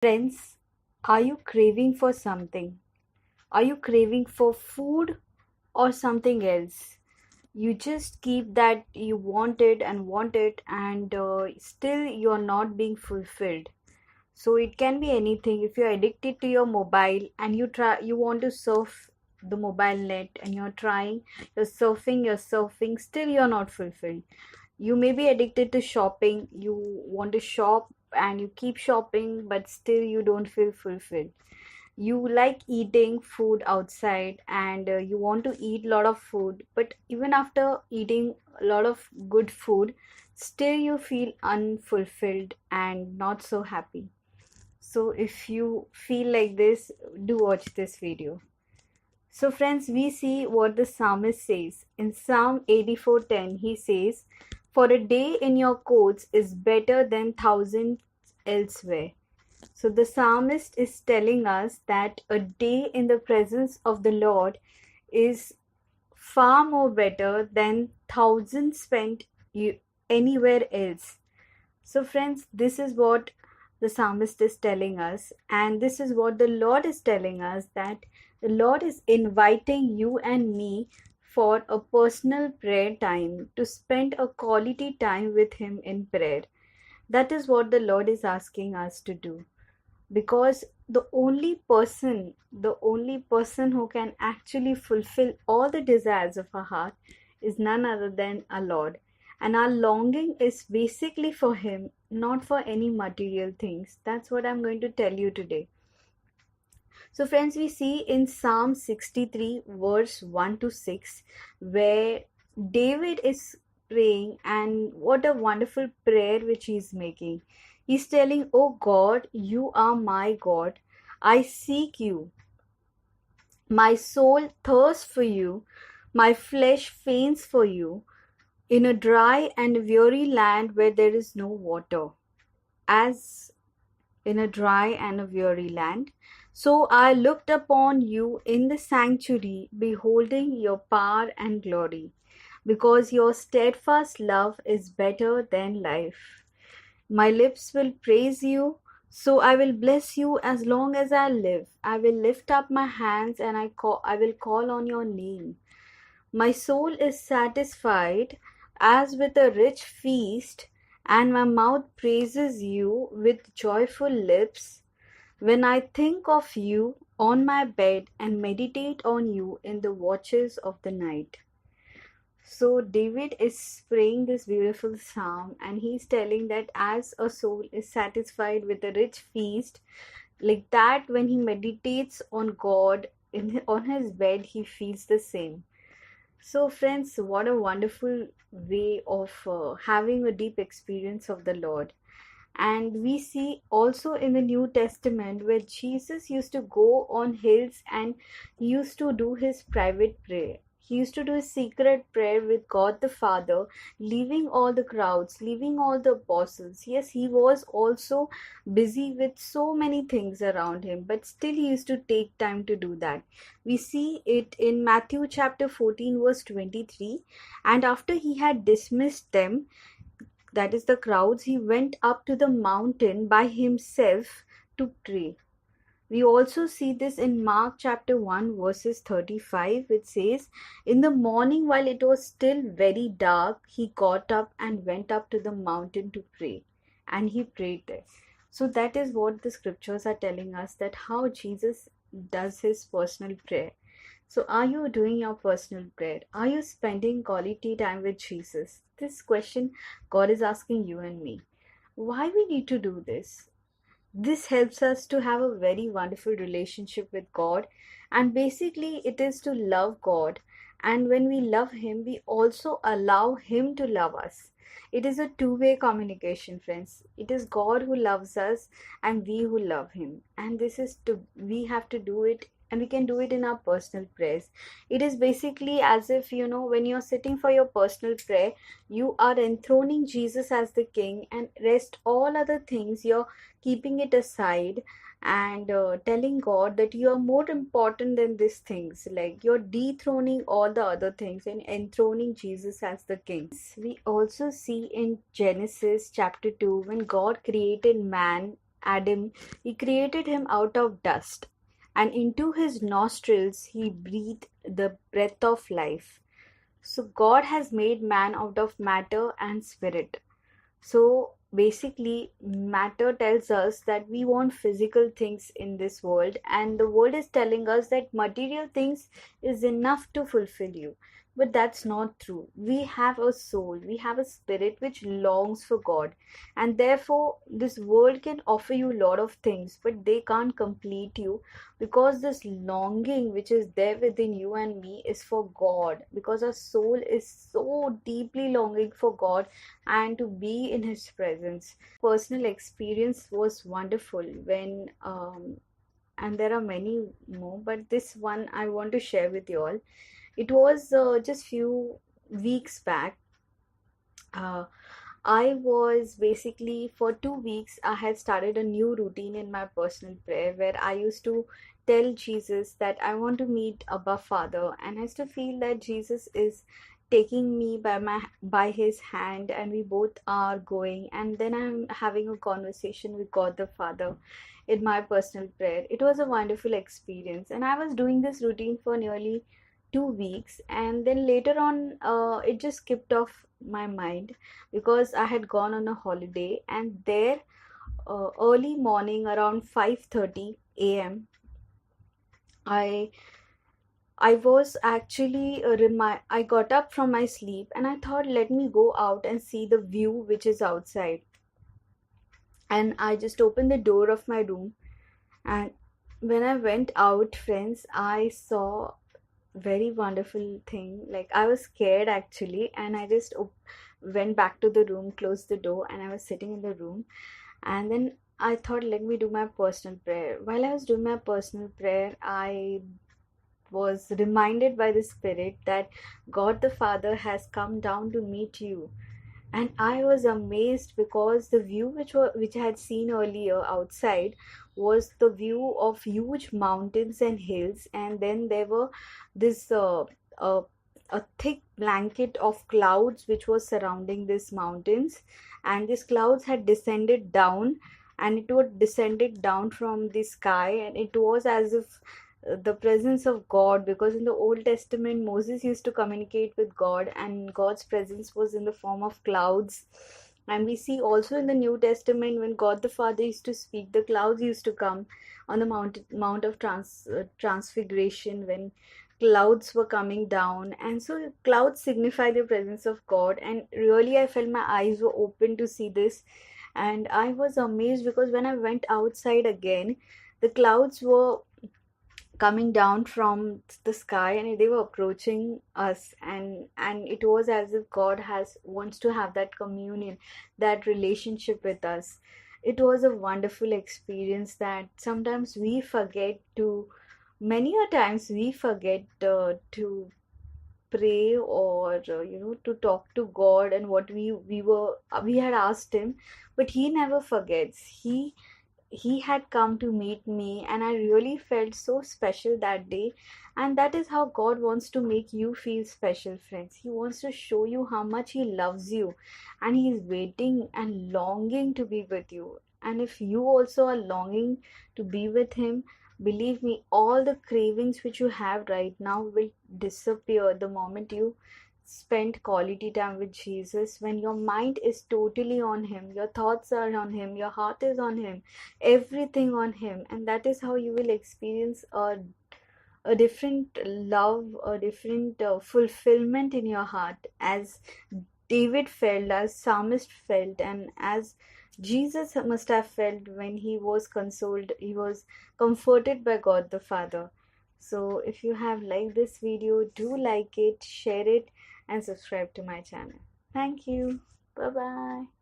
Friends, are you craving for something? Are you craving for food or something else? You just keep that you want it, and still you're not being fulfilled. So it can be anything. If you're addicted to your mobile and you want to surf the mobile net and you're surfing, still you're not fulfilled. You may be addicted to shopping. You want to shop and you keep shopping, but still you don't feel fulfilled. You like eating food outside and you want to eat a lot of food, but even after eating a lot of good food, still you feel unfulfilled and not so happy. So if you feel like this, do watch this video. So friends, we see what the psalmist says. In Psalm 84:10, he says, "For a day in your courts is better than thousands elsewhere." So the psalmist is telling us that a day in the presence of the Lord is far more better than thousands spent anywhere else. So friends, this is what the psalmist is telling us, and this is what the Lord is telling us, that the Lord is inviting you and me for a personal prayer time, to spend a quality time with Him in prayer. That is what the Lord is asking us to do, because the only person who can actually fulfill all the desires of our heart is none other than our Lord. And our longing is basically for Him, not for any material things. That's what I'm going to tell you today. So friends, we see in Psalm 63 verse 1 to 6 where David is praying, and what a wonderful prayer which he's making. He's telling, "Oh God, you are my God. I seek you. My soul thirsts for you. My flesh faints for you in a dry and weary land where there is no water." As in a dry and a weary land. So I looked upon you in the sanctuary, beholding your power and glory, because your steadfast love is better than life. My lips will praise you, so I will bless you as long as I live. I will lift up my hands and I will call on your name. My soul is satisfied as with a rich feast, and my mouth praises you with joyful lips. When I think of you on my bed and meditate on you in the watches of the night. So David is praying this beautiful psalm, and he's telling that as a soul is satisfied with a rich feast, like that, when he meditates on God on his bed, he feels the same. So friends, what a wonderful way of having a deep experience of the Lord. And we see also in the New Testament where Jesus used to go on hills and he used to do his private prayer. He used to do his secret prayer with God the Father, leaving all the crowds, leaving all the apostles. Yes, he was also busy with so many things around him, but still he used to take time to do that. We see it in Matthew chapter 14, verse 23. And after he had dismissed them, that is the crowds, he went up to the mountain by himself to pray. We also see this in Mark chapter 1 verses 35, which says, "In the morning while it was still very dark, he got up and went up to the mountain to pray." And he prayed there. So that is what the scriptures are telling us, that how Jesus does his personal prayer. So are you doing your personal prayer? Are you spending quality time with Jesus? This question God is asking you and me. Why we need to do this? This helps us to have a very wonderful relationship with God, and basically it is to love God, and when we love Him we also allow Him to love us. It is a two-way communication, friends. It is God who loves us and we who love Him, and this is to we have to do it, and we can do it in our personal prayers. It is basically as if, when you're sitting for your personal prayer, you are enthroning Jesus as the king, and rest all other things you're keeping it aside, and telling God that you are more important than these things. Like, you're dethroning all the other things and enthroning Jesus as the king. We also see in Genesis chapter 2, when God created man Adam, he created him out of dust, and into his nostrils he breathed the breath of life. So God has made man out of matter and spirit. So basically, matter tells us that we want physical things in this world, and the world is telling us that material things is enough to fulfill you. But that's not true. We have a soul, we have a spirit which longs for God, and therefore, this world can offer you a lot of things, but they can't complete you, because this longing which is there within you and me is for God, because our soul is so deeply longing for God and to be in his presence. Personal experience was wonderful when and there are many more, but this one I want to share with you all. It was just few weeks back. uh, I was basically, for 2 weeks, I had started a new routine in my personal prayer where I used to tell Jesus that I want to meet Abba Father, and I used to feel that Jesus is taking me by his hand, and we both are going, and then I'm having a conversation with God the Father in my personal prayer. It was a wonderful experience, and I was doing this routine for nearly 2 weeks, and then later on, it just skipped off my mind because I had gone on a holiday, and there, early morning around 5:30 a.m., I I was actually I got up from my sleep, and I thought, let me go out and see the view which is outside. And I just opened the door of my room, and when I went out, friends, I saw very wonderful thing. Like, I was scared actually, and I just went back to the room, closed the door, and I was sitting in the room. And then I thought, let me do my personal prayer. While I was doing my personal prayer, I was reminded by the Spirit that God the Father has come down to meet you. And I was amazed because the view which I had seen earlier outside was the view of huge mountains and hills, and then there were this uh, a thick blanket of clouds which was surrounding these mountains, and these clouds had descended down, and it was descended down from the sky, and it was as if the presence of God, because in the Old Testament Moses used to communicate with God, and God's presence was in the form of clouds. And we see also in the New Testament, when God the Father used to speak, the clouds used to come on the Mount of Transfiguration, when clouds were coming down. And so clouds signify the presence of God, and really I felt my eyes were open to see this. And I was amazed because when I went outside again, the clouds were coming down from the sky, and they were approaching us, and it was as if God has wants to have that communion, that relationship with us. It was a wonderful experience that sometimes we forget to, many a times we forget to pray, or to talk to God, and what we had asked him. But he never forgets. He had come to meet me, and I really felt so special that day. And that is how God wants to make you feel special, friends. He wants to show you how much he loves you, and he is waiting and longing to be with you. And if you also are longing to be with him, believe me, all the cravings which you have right now will disappear the moment you spend quality time with Jesus. When your mind is totally on him, your thoughts are on him, your heart is on him, everything on him. And that is how you will experience a different love, a different fulfillment in your heart, as David felt, as Psalmist felt, and as Jesus must have felt when he was consoled, he was comforted by God the Father. So if you have liked this video, do like it, share it, and subscribe to my channel. Thank you. Bye bye.